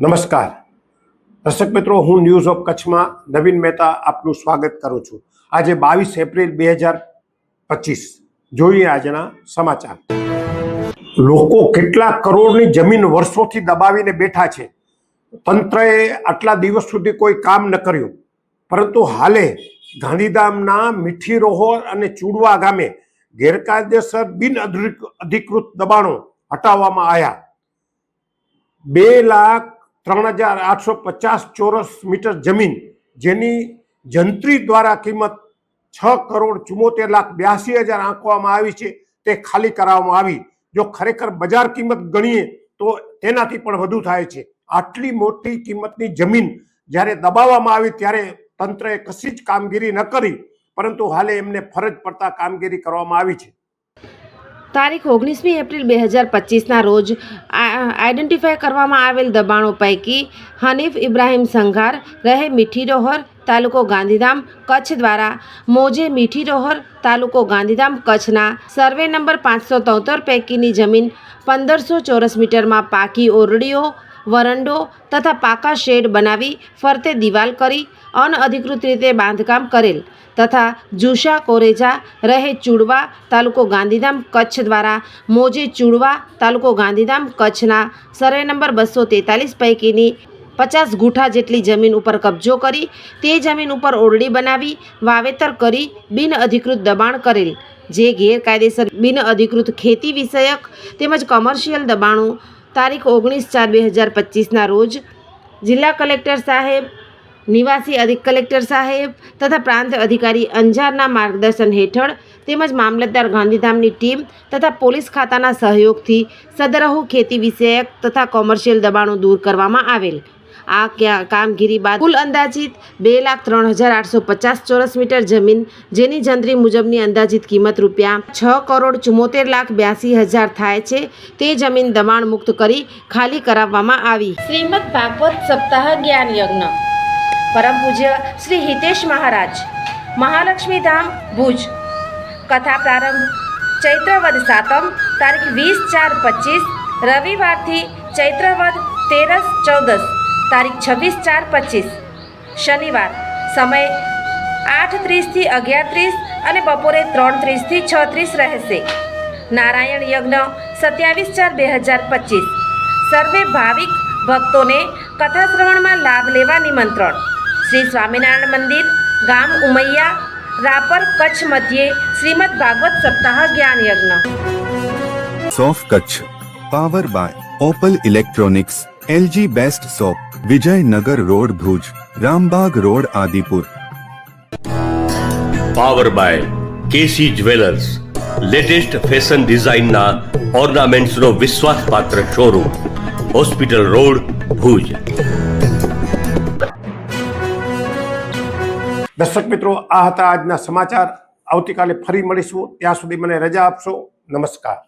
નમસ્કાર દર્શક મિત્રો, હું ન્યૂઝ ઓફ કચ્છમાં નવીન મહેતા આપનું સ્વાગત કરું છું। આજે 22 એપ્રિલ 2025 જોઈએ આજના સમાચાર। લોકો કેટલા કરોડની જમીન વર્ષોથી દબાવીને બેઠા છે। તંત્રએ આટલા દિવસ સુધી કોઈ કામ ન કર્યું, પરંતુ હાલે ગાંધીધામના મીઠીરોહર અને ચુડવા ગામે ગેરકાયદેસર બિન અધિકૃત દબાણો હટાવવામાં આવ્યા। 2,03,850 ચોરસ મીટર જમીન, જેની જંત્રી દ્વારા કિંમત 6,74,82,000 આંકવામાં આવી છે, તે ખાલી કરાવવામાં આવી। જો ખરેખર બજાર કિંમત ગણીએ તો તેનાથી પણ વધુ થાય છે। આટલી મોટી કિંમતની જમીન જ્યારે દબાવવામાં આવી ત્યારે તંત્રએ કશી જ કામગીરી ન કરી, પરંતુ હાલે એમને ફરજ પડતા કામગીરી કરવામાં આવી છે। તારીખ 19મી એપ્રિલ 2025ના રોજ આઈડેન્ટિફાય કરવામાં આવેલ દબાણો પૈકી હનીફ ઇબ્રાહીમ સંઘાર રહે મીઠીરોહર, તાલુકો ગાંધીધામ, કચ્છ દ્વારા મોજે મીઠીરોહર, તાલુકો ગાંધીધામ, કચ્છના સર્વે નંબર 573 પૈકીની જમીન 1500 ચોરસ મીટરમાં પાકી ઓરડીઓ, વરંડો તથા પાકા શેડ બનાવી ફરતે દિવાલ કરી અનઅધિકૃત રીતે બાંધકામ કરેલ તથા જુશા કોરેજા રહે ચુડવા, તાલુકો ગાંધીધામ, કચ્છ દ્વારા મોજે ચુડવા, તાલુકો ગાંધીધામ, કચ્છના સર્વે નંબર 243 પૈકીની 50 ગુઠા જેટલી જમીન ઉપર કબજો કરી તે જમીન ઉપર ઓરડી બનાવી વાવેતર કરી બિન અધિકૃત દબાણ કરેલ, જે ગેરકાયદેસર બિન અધિકૃત ખેતી વિષયક તેમજ કોમર્શિયલ દબાણો તારીખ 19/4/2025ના રોજ જિલ્લા કલેક્ટર સાહેબ, નિવાસી અધિક કલેક્ટર સાહેબ તથા પ્રાંત અધિકારી અંજારના માર્ગદર્શન હેઠળ તેમજ મામલતદાર ગાંધીધામની ટીમ તથા પોલીસ ખાતાના સહયોગથી સદરહુ ખેતી વિષયક તથા કોમર્શિયલ દબાણો દૂર કરવામાં આવેલ। આ કામગીરી બાદ કુલ અંદાજિત 2,03,850 ચોરસ મીટર જમીન, જેની જંત્રી મુજબની અંદાજિત કિંમત રૂપિયા 6,74,82,000 થાય છે, તે જમીન દબાણ મુક્ત કરી ખાલી કરાવવામાં આવી। શ્રીમદ ભાગવત સપ્તાહ જ્ઞાન યજ્ઞ પરમ પૂજ્ય શ્રી હિતેશ મહારાજ, મહાલક્ષ્મી ધામ, ભુજ। કથા પ્રારંભ ચૈત્રવદ સાતમ તારીખ 20/4/25 રવિવારથી ચૈત્રવદ તેરસ ચૌદસ તારીખ 26/4/25 શનિવાર। સમય 8:30 થી 11:30 અને બપોરે 3:30 થી 6:30 રહેશે। નારાયણ યજ્ઞ 27/4/2025। સર્વે ભાવિક ભક્તોને કથા શ્રવણમાં લાભ લેવા નિમંત્રણ। શ્રી સ્વામિનારાયણ મંદિર, ગામ ઉમૈયા, રાપર, કચ્છ મધ્યે શ્રીમદ ભાગવત સપ્તાહ જ્ઞાન યજ્ઞ। સોફ Kutch power by Opal electronics, LG best shop, Vijaynagar road, Bhuj, Rambag road, Adipur. Power by KC jewellers, latest fashion ડિઝાઇનના ઓર્નામેન્ટ્સનો વિશ્વાસપાત્ર શોરૂમ, હોસ્પિટલ રોડ, ભુજ। દર્શક મિત્રો, આ હતા આજના સમાચાર। આવતીકાલે ફરી મળીશું, ત્યાં સુધી મને રજા આપશો। નમસ્કાર।